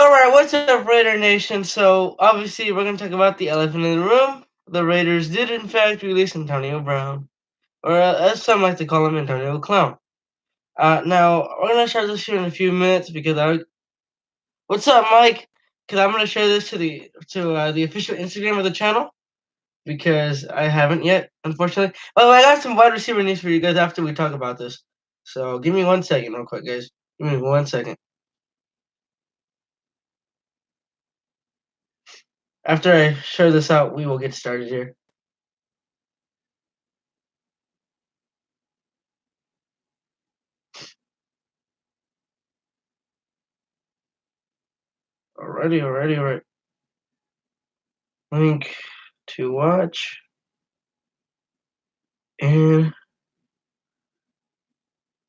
Alright, what's up, Raider Nation? So, obviously, we're going to talk about the elephant in the room. The Raiders did, in fact, release Antonio Brown, or as some like to call him, Antonio Clown. Now, we're going to start this here in a few minutes because I. What's up, Mike? Because I'm going to share this to the official Instagram of the channel because I haven't yet, unfortunately. By the way, I got some wide receiver news for you guys after we talk about this. So, give me 1 second, real quick, guys. Give me 1 second. After I share this out, we will get started here. Alrighty. Link to watch in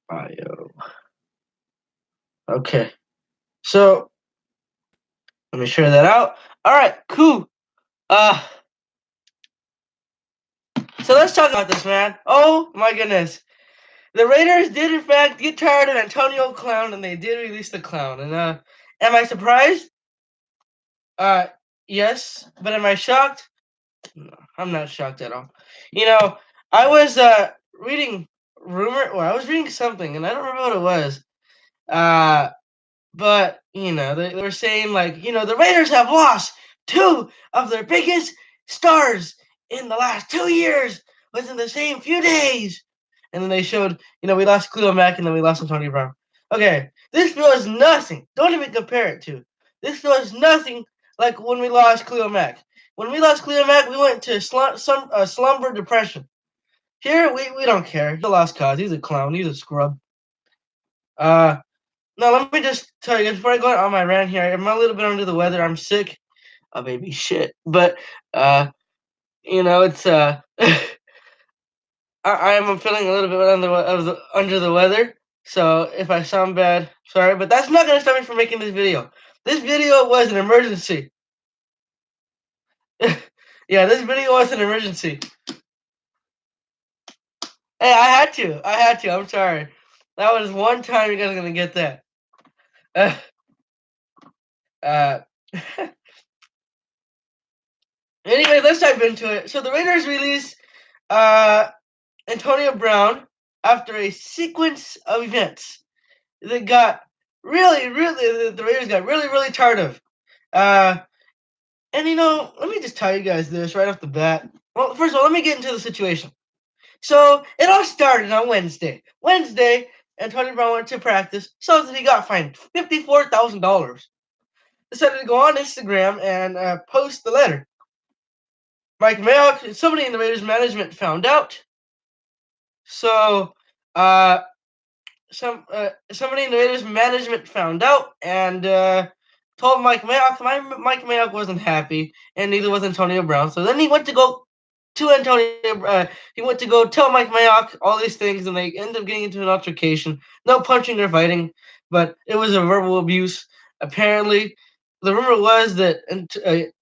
bio. Okay, so let me share that out. All right, cool. So let's talk about this, man. Oh my goodness, the Raiders did in fact get tired of Antonio Clown, and they did release the clown. And am I surprised? Uh, yes, but am I shocked? No, I'm not shocked at all. You know, I was reading I was reading something, and I don't remember what it was. Uh, But, they were saying, like, the Raiders have lost two of their biggest stars in the last 2 years within the same few days. And then they showed, we lost Cleo Mack and then we lost Antonio Brown. Okay, this feels nothing. Don't even compare it to. This feels nothing like when we lost Cleo Mack. When we lost Cleo Mack, we went to slumber depression. Here, we don't care. He's a lost cause. He's a clown. He's a scrub. Uh, Now, let me just tell you, before I go on my rant here, I'm a little bit under the weather. I'm sick. Oh, baby, shit. But, it's, I am feeling a little bit under the weather. So if I sound bad, sorry. But that's not going to stop me from making this video. This video was an emergency. Yeah, this video was an emergency. Hey, I had to. I'm sorry. That was one time you guys are going to get that. Uh, anyway, let's dive into it. So the Raiders released Antonio Brown after a sequence of events that got the Raiders got really tired of. And let me just tell you guys this right off the bat. Well, first of all, let me get into the situation. So it all started on Wednesday. Antonio Brown went to practice, so that he got fined $54,000. Decided to go on Instagram and post the letter. Mike Mayock, somebody in the Raiders management found out. So, somebody in the Raiders management found out and told Mike Mayock. Mike Mayock wasn't happy, and neither was Antonio Brown. So then he went to go to Antonio. He went to go tell Mike Mayock all these things, and they ended up getting into an altercation. No punching or fighting, but it was a verbal abuse. Apparently, the rumor was that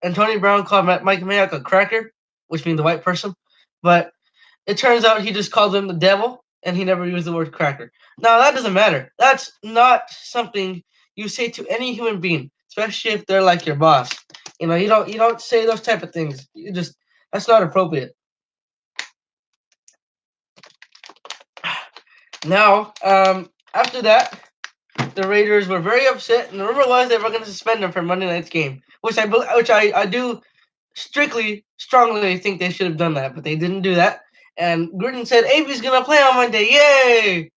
Antonio Brown called Mike Mayock a cracker, which means the white person, but it turns out he just called him the devil, and he never used the word cracker. Now that doesn't matter. That's not something you say to any human being, especially if they're like your boss. You don't say those type of things. That's not appropriate. Now, after that, the Raiders were very upset, and the rumor was they were going to suspend him for Monday night's game, which I do strongly think they should have done that, but they didn't do that. And Gruden said Avery's going to play on Monday. Yay!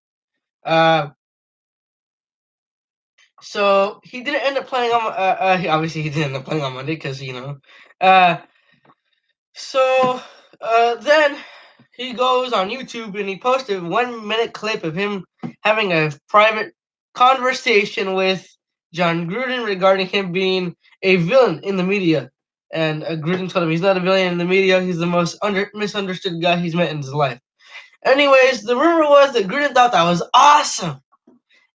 So he didn't end up playing on. Obviously, he didn't end up playing on Monday because Uh, so then he goes on YouTube and he posted a 1 minute clip of him having a private conversation with John Gruden regarding him being a villain in the media. And Gruden told him he's not a villain in the media. He's the most misunderstood guy he's met in his life. Anyways, the rumor was that Gruden thought that was awesome,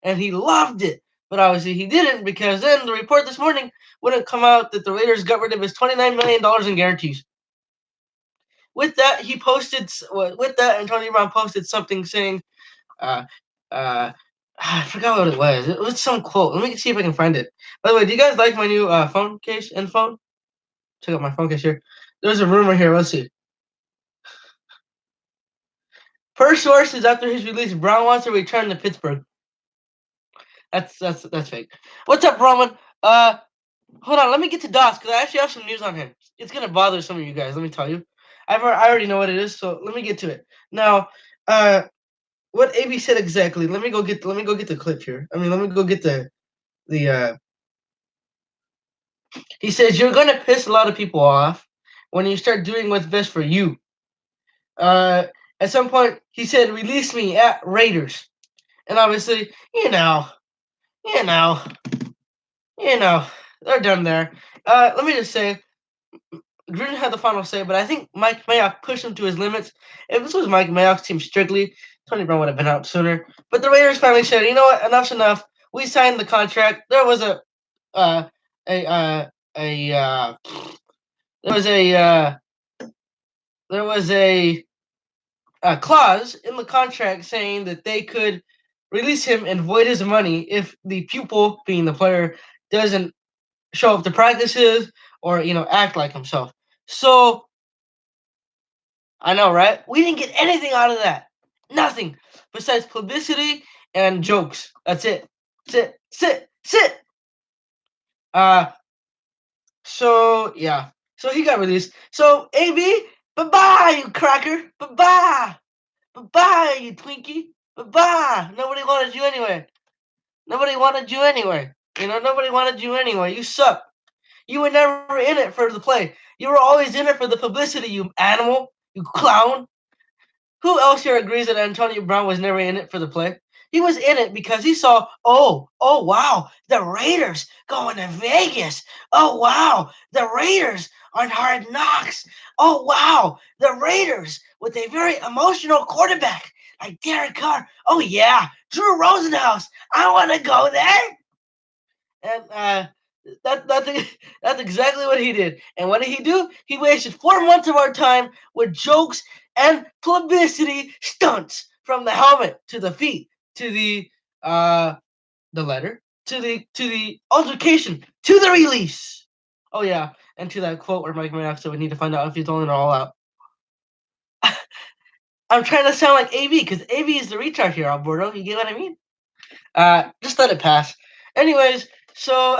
and he loved it. But obviously he didn't, because then the report this morning wouldn't come out that the Raiders got rid of his $29 million in guarantees. With that, Antonio Brown posted something saying, uh, uh, I forgot what it was. It was some quote. Let me see if I can find it. By the way, do you guys like my new phone case and phone? Check out my phone case here. There's a rumor here. Let's see. Per sources, after his release, Brown wants to return to Pittsburgh. That's fake. What's up, Roman? Hold on. Let me get to Dots because I actually have some news on him. It's gonna bother some of you guys. Let me tell you. I already know what it is, so let me get to it now. What AB said exactly? Let me go get the clip here. I mean, let me go get the. He says you're gonna piss a lot of people off when you start doing what's best for you. At some point, he said, "Release me at Raiders," and obviously, you know, they're done there. Let me just say, Gruden had the final say, but I think Mike Mayock pushed him to his limits. If this was Mike Mayock's team strictly, Tony Brown would have been out sooner. But the Raiders finally said, "You know what? Enough's enough. We signed the contract. There was uh, a a there was a clause in the contract saying that they could release him and void his money if the pupil, being the player, doesn't show up to practices or act like himself." So I know, right? We didn't get anything out of that. Nothing besides publicity and jokes. That's it. Sit. Uh, so yeah. So he got released. So AB, bye bye, you cracker. Bye bye. Bye bye, you Twinkie. Bye bye. Nobody wanted you anyway. Nobody wanted you anyway. Nobody wanted you anyway. You suck. You were never in it for the play. You were always in it for the publicity, you animal. You clown. Who else here agrees that Antonio Brown was never in it for the play? He was in it because he saw, oh wow, the Raiders going to Vegas. Oh wow, the Raiders on Hard Knocks. Oh wow, the Raiders with a very emotional quarterback like Derek Carr. Oh yeah, Drew Rosenhaus. I want to go there. And that's exactly what he did. And what did he do? He wasted 4 months of our time with jokes and publicity stunts, from the helmet to the feet to the letter to the altercation to the release. Oh yeah, and to that quote where Mike Mayock said we need to find out if he's throwing it all out. I'm trying to sound like AB because AB is the retard here, Alberto. You get what I mean? Just let it pass. Anyways, so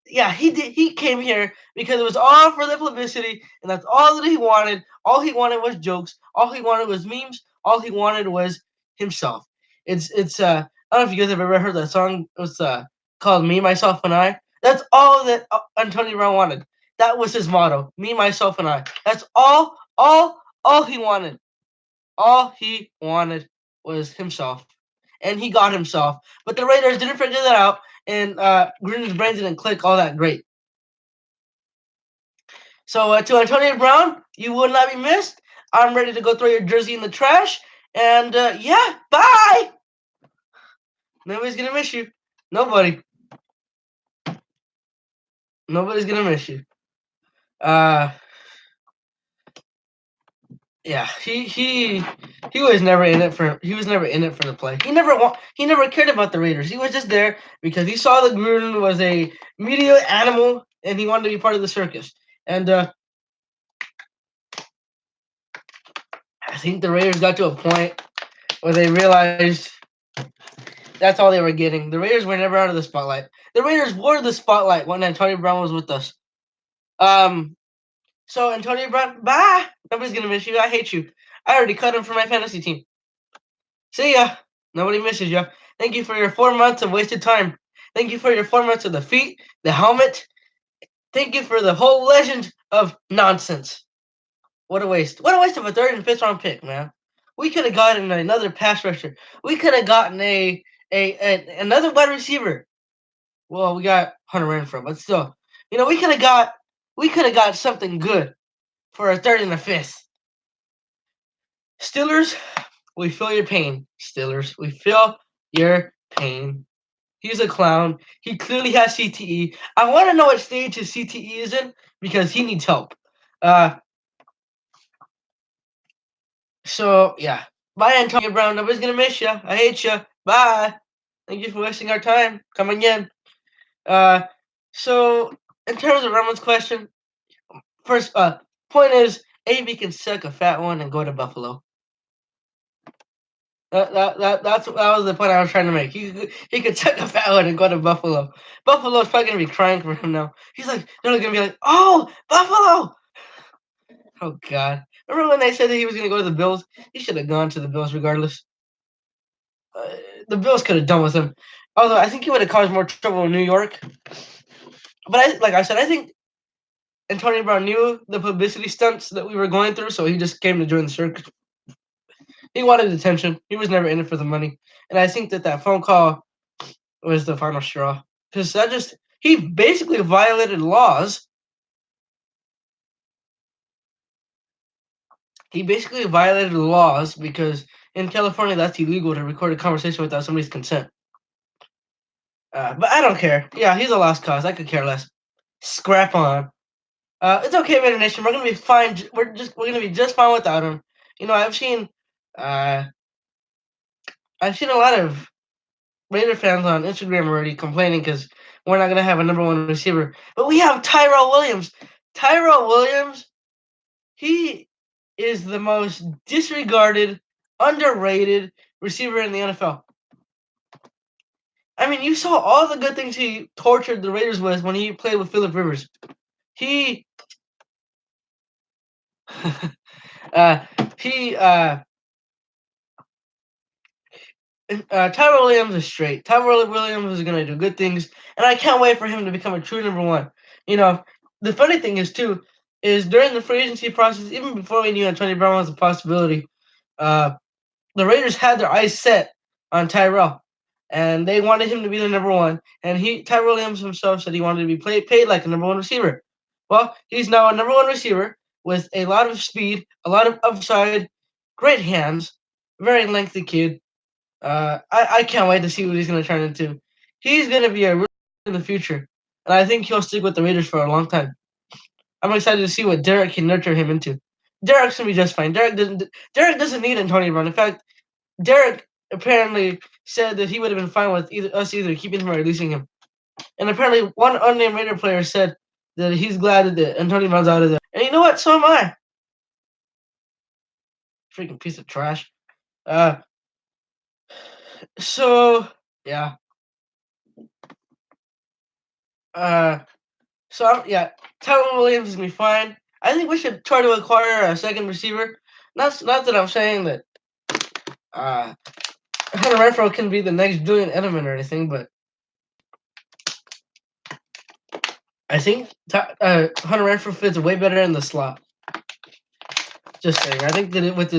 yeah, he did. He came here because it was all for the publicity, and that's all that he wanted. All he wanted was jokes. All he wanted was memes. All he wanted was himself. It's I don't know if you guys have ever heard that song. It's called "Me, Myself, and I." That's all that Antonio Brown wanted. That was his motto: "Me, myself, and I." That's all he wanted. All he wanted was himself, and he got himself. But the Raiders didn't figure that out, and Gruden's brain didn't click all that great. So to Antonio Brown, you will not be missed. I'm ready to go throw your jersey in the trash, and yeah, bye. Nobody's gonna miss you. Nobody. Nobody's gonna miss you. Yeah, he was never in it for the play. He never cared about the Raiders. He was just there because he saw that Gruden was a media animal and he wanted to be part of the circus. And I think the Raiders got to a point where they realized that's all they were getting. The Raiders were never out of the spotlight. The Raiders were the spotlight when Antonio Brown was with us. So Antonio Brown, bye. Nobody's gonna miss you. I hate you. I already cut him from my fantasy team. See ya. Nobody misses you. Thank you for your 4 months of wasted time. Thank you for your 4 months of the feet, the helmet. Thank you for the whole legend of nonsense. What a waste. What a waste of a third and fifth round pick, man. We could have gotten another pass rusher. We could have gotten another wide receiver. Well, we got Hunter Renfrow, but still, we could have got something good for a third and a fifth. Steelers, we feel your pain. Steelers, we feel your pain. He's a clown. He clearly has CTE. I want to know what stage his CTE is in because he needs help. So yeah. Bye, Antonio Brown. Nobody's gonna miss you. I hate you. Bye. Thank you for wasting our time coming in. Uh, so in terms of Roman's question, first point is AB can suck a fat one and go to Buffalo. That was the point I was trying to make. He could suck a fat one and go to Buffalo. Buffalo's probably gonna be crying for him now. He's like they're gonna be like, oh Buffalo. Oh God. Remember when they said that he was gonna go to the Bills? He should have gone to the Bills regardless. Uh, the Bills could have done with him. Although I think he would have caused more trouble in New York. But like I said, I think Antonio Brown knew the publicity stunts that we were going through, so he just came to join the circus. He wanted attention. He was never in it for the money, and I think that phone call was the final straw because he basically violated laws. He basically violated the laws because in California that's illegal to record a conversation without somebody's consent. But I don't care. Yeah, he's a lost cause. I could care less. Scrap on. It's okay, Raider Nation. We're gonna be fine. We're gonna be just fine without him. You know, uh, I've seen a lot of Raider fans on Instagram already complaining because we're not gonna have a number one receiver, but we have Tyrell Williams. Tyrell Williams, he is the most disregarded, underrated receiver in the NFL. I mean, you saw all the good things he tortured the Raiders with when he played with Philip Rivers. He, uh, he, Tyrell Williams is straight. Tyrell Williams is gonna do good things, and I can't wait for him to become a true number one. You know, the funny thing is too, is during the free agency process, even before we knew Antonio Brown was a possibility, uh, the Raiders had their eyes set on Tyrell, and they wanted him to be the number one. And Tyrell Williams himself said he wanted to be paid like a number one receiver. Well, he's now a number one receiver with a lot of speed, a lot of upside, great hands, very lengthy kid. I can't wait to see what he's going to turn into. He's going to be a in the future, and I think he'll stick with the Raiders for a long time. I'm excited to see what Derek can nurture him into. Derek's gonna be just fine. Derek doesn't need Antonio Brown. In fact, Derek apparently said that he would have been fine with either keeping him or releasing him. And apparently, one unnamed Raider player said that he's glad that Antonio Brown's out of there. And you know what? So am I. Freaking piece of trash. Uh, so yeah. Uh, yeah. Tyrell Williams is gonna be fine. I think we should try to acquire a second receiver. Not that I'm saying that Hunter Renfrow can be the next Julian Edelman or anything, but I think Hunter Renfrow fits way better in the slot. Just saying. I think that with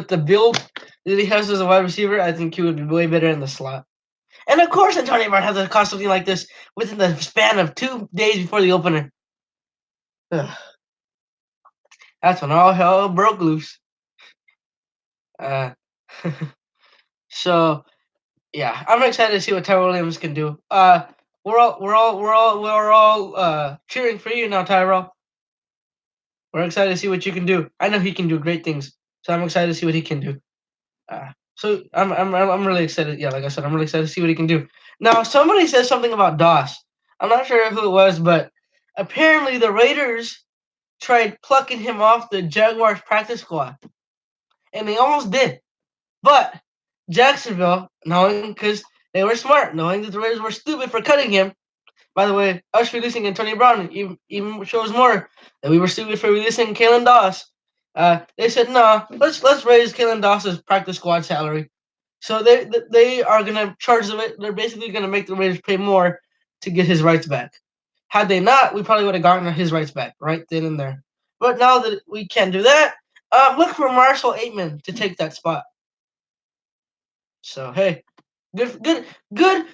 the build that he has as a wide receiver, I think he would be way better in the slot. And of course, Antonio Brown has to cost something like this within the span of 2 days before the opener. Ugh. That's when all hell broke loose. Uh, so yeah, I'm excited to see what Tyrell Williams can do. We're all cheering for you now, Tyrell. We're excited to see what you can do. I know he can do great things, so I'm excited to see what he can do. So I'm really excited. Yeah, like I said, I'm really excited to see what he can do. Now, somebody said something about Doss. I'm not sure who it was, but apparently the Raiders tried plucking him off the Jaguars practice squad, and they almost did. But Jacksonville, knowing because they were smart, knowing that the Raiders were stupid for cutting him. By the way, us releasing Antonio Brown even shows more that we were stupid for releasing Kalen Doss. They said no, let's raise Kalen Doss's practice squad salary. So they are gonna charge them. They're basically gonna make the Raiders pay more to get his rights back. Had they not, we probably would have gotten his rights back right then and there. But now that we can't do that, look for Marshall Aitman to take that spot. So hey, good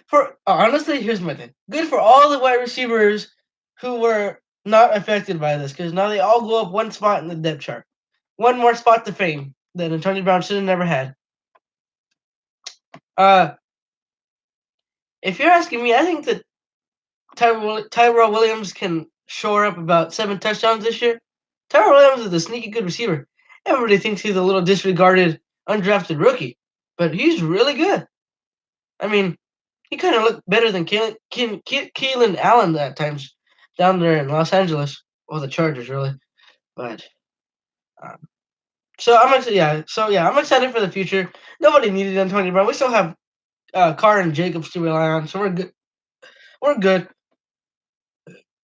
for honestly. Here's my thing. Good for all the wide receivers who were not affected by this because now they all go up one spot in the depth chart, one more spot to fame that Antonio Brown should have never had. If you're asking me, I think that Tyrell Williams can shore up about 7 touchdowns this year. Tyrell Williams is a sneaky good receiver. Everybody thinks he's a little disregarded, undrafted rookie, but he's really good. I mean, he kind of looked better than Keelan Allen at times down there in Los Angeles, or the Chargers, really. But um, so I'm excited. Yeah, so yeah, I'm excited for the future. Nobody needed Antonio Brown. We still have Carr and Jacobs to rely on, so we're good. We're good.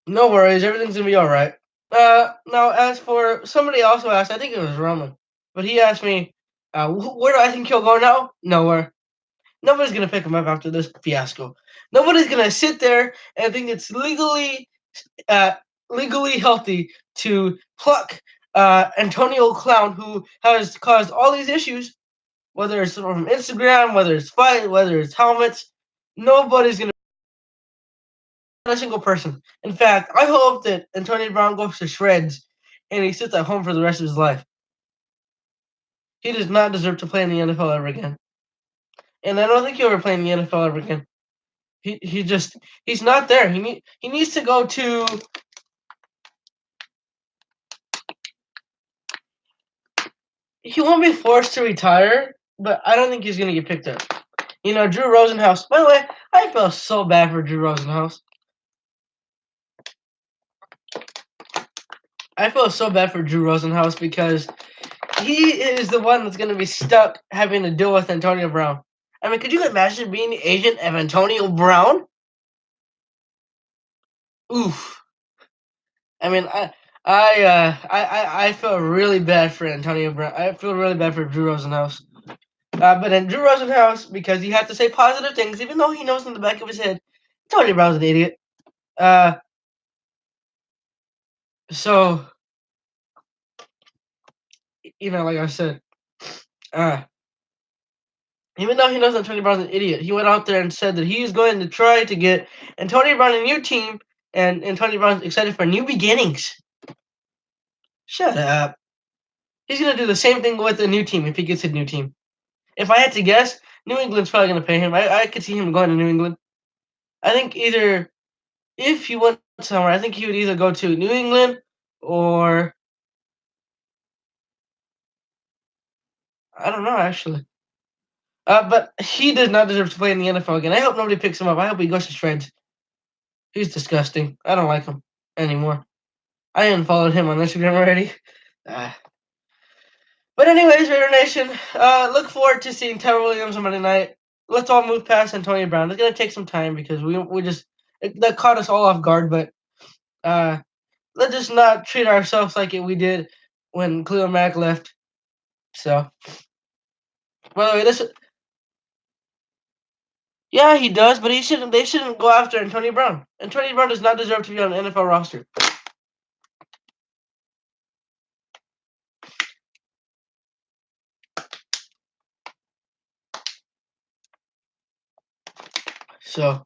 No worries. Everything's gonna be all right. Now as for somebody also asked, I think it was Roman, but he asked me, where do I think he'll go now? Nowhere. Nobody's gonna pick him up after this fiasco. Nobody's gonna sit there and think it's uh, legally healthy to pluck Antonio Clown, who has caused all these issues, whether it's from Instagram, whether it's fight, whether it's helmets. Nobody's gonna, not a single person. In fact, I hope that Antonio Brown goes to shreds and he sits at home for the rest of his life. He does not deserve to play in the NFL ever again. And I don't think he'll ever play in the NFL ever again. He's not there. He needs to go to. He won't be forced to retire, but I don't think he's gonna get picked up. You know, Drew Rosenhaus. By the way, I feel so bad for Drew Rosenhaus. I feel so bad for Drew Rosenhaus because he is the one that's gonna be stuck having to deal with Antonio Brown. I mean, could you imagine being the agent of Antonio Brown? Oof. I mean, I feel really bad for Antonio Brown. I feel really bad for Drew Rosenhaus. But then Drew Rosenhaus, because he had to say positive things, even though he knows in the back of his head, Antonio Brown's an idiot. Uh, so like I said, uh, even though he knows Antonio Brown's an idiot, he went out there and said that he's going to try to get Antonio Brown a new team, and Antonio Brown's excited for new beginnings. Shut up. He's gonna do the same thing with a new team if he gets a new team. If I had to guess, New England's probably gonna pay him. I could see him going to New England. I think either if he went somewhere, I think he would either go to New England or I don't know actually. But he does not deserve to play in the NFL again. I hope nobody picks him up. I hope he goes to shreds. He's disgusting. I don't like him anymore. I unfollowed him on Instagram already. Uh, but anyways, Raider Nation, look forward to seeing Trevor Williams on Monday night. Let's all move past Antonio Brown. It's gonna take some time because we just that caught us all off guard. But let's just not treat ourselves like we did when Khalil Mack left. So, by the way, this yeah, he does, but he shouldn't. They shouldn't go after Antonio Brown. Antonio Brown does not deserve to be on an NFL roster. So,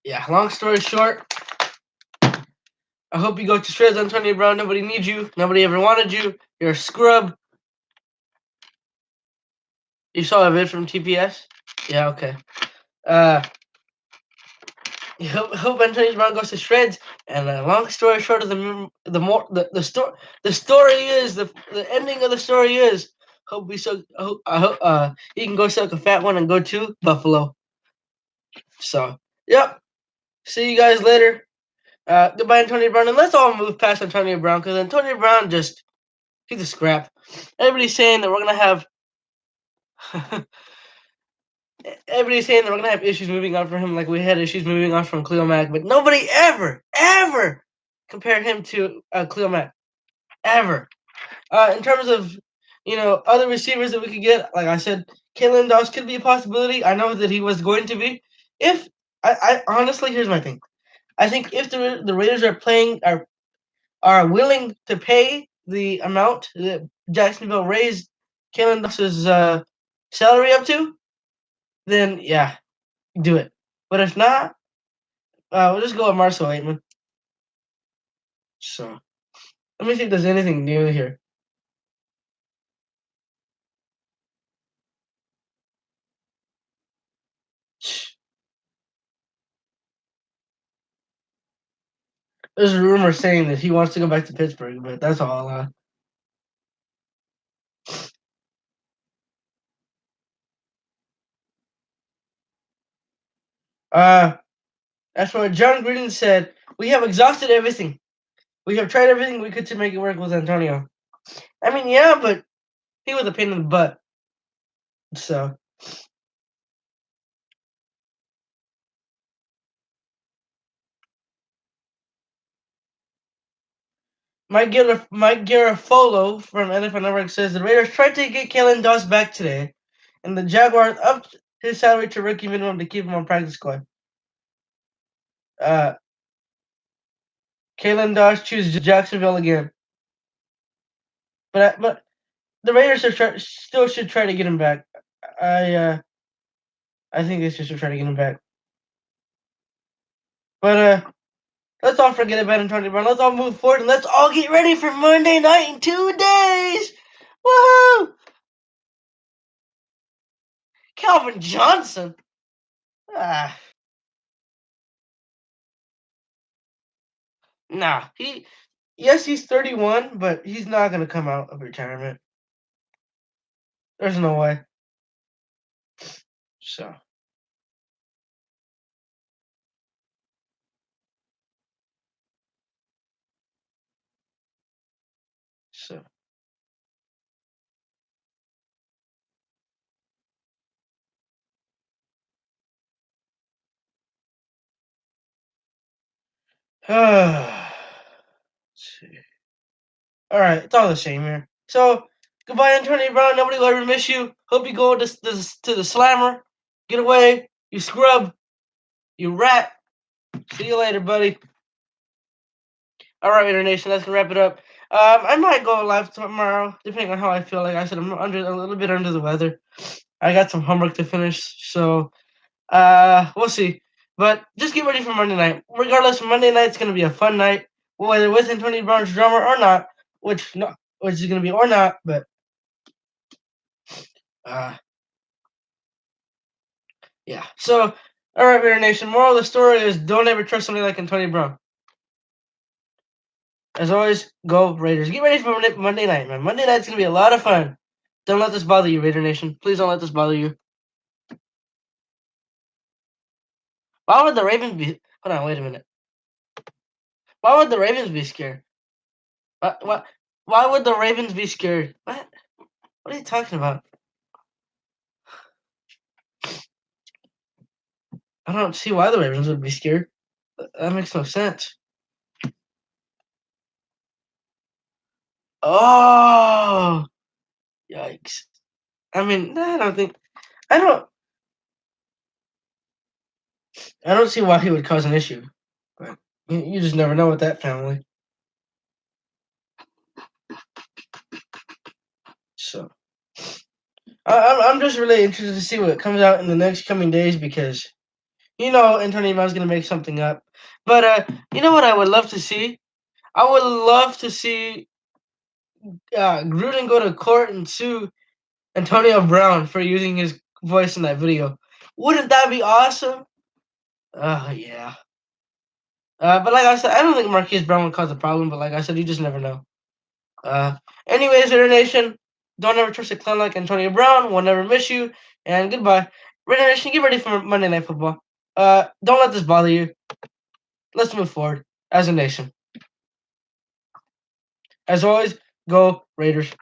yeah. Long story short, I hope you go to shreds, Antonio Brown. Nobody needs you. Nobody ever wanted you. You're a scrub. You saw a vid from TPS? Yeah. Okay. Uh, hope Antonio Brown goes to shreds. And long story short of the story is the ending of the story is I hope he can go suck a fat one and go to Buffalo. So yep. See you guys later. Goodbye, Antonio Brown. And let's all move past Antonio Brown because Antonio Brown he's a scrap. Everybody's saying that we're gonna have everybody's saying that we're gonna have issues moving on from him, like we had issues moving on from Khalil Mack, but nobody ever compared him to Khalil Mack. Ever. In terms of other receivers that we could get, like I said, Kalen Doss could be a possibility. I know that he was going to be. If I honestly, here's my thing. I think if the Raiders are willing to pay the amount that Jacksonville raised Kalen Doss's salary up to, then yeah, do it. But if not, we'll just go with Marcel Aitman. So let me see if there's anything new here. There's a rumor saying that he wants to go back to Pittsburgh, but that's all. That's what John Gruden said. We have exhausted everything. We have tried everything we could to make it work with Antonio. I mean, yeah, but he was a pain in the butt. So Mike Garafolo from NFL Network says the Raiders tried to get Kalen Doss back today, and the Jaguars upped his salary to rookie minimum to keep him on practice squad. Kalen Doss chooses Jacksonville again, but the Raiders still should try to get him back. I think they should try to get him back. But let's all forget about Antonio Brown. Let's all move forward and let's all get ready for Monday night in 2 days. Woohoo! Calvin Johnson. Ah, nah. He's 31, but he's not gonna come out of retirement. There's no way. So. Let's see. All right, it's all the same here. So, goodbye, Antonio Brown. Nobody will ever miss you. Hope you go to the slammer. Get away, you scrub, you rat. See you later, buddy. All right, Raider Nation, that's gonna wrap it up. I might go live tomorrow, depending on how I feel. Like I said, I'm a little bit under the weather. I got some homework to finish, so we'll see. But just get ready for Monday night. Regardless, Monday night's gonna be a fun night, whether with Antonio Brown's drummer or not, which is gonna be or not. But yeah. So, all right, Raider Nation. Moral of the story is: don't ever trust somebody like Antonio Brown. As always, go Raiders. Get ready for Monday night, man. Monday night's gonna be a lot of fun. Don't let this bother you, Raider Nation. Please don't let this bother you. Why would the Ravens be? Hold on, wait a minute. Why would the Ravens be scared? Why would the Ravens be scared? What? What are you talking about? I don't see why the Ravens would be scared. That makes no sense. Oh, yikes! I mean, I don't see why he would cause an issue. But you just never know with that family. So I'm just really interested to see what comes out in the next coming days because Antonio Brown's gonna make something up. But you know what I would love to see? I would love to see Gruden go to court and sue Antonio Brown for using his voice in that video. Wouldn't that be awesome? Oh yeah. But like I said, I don't think Marquise Brown would cause a problem. But like I said, you just never know. Anyways, Raider Nation, don't ever trust a clown like Antonio Brown. We'll never miss you. And goodbye. Raider Nation, get ready for Monday Night Football. Don't let this bother you. Let's move forward as a nation. As always, go Raiders.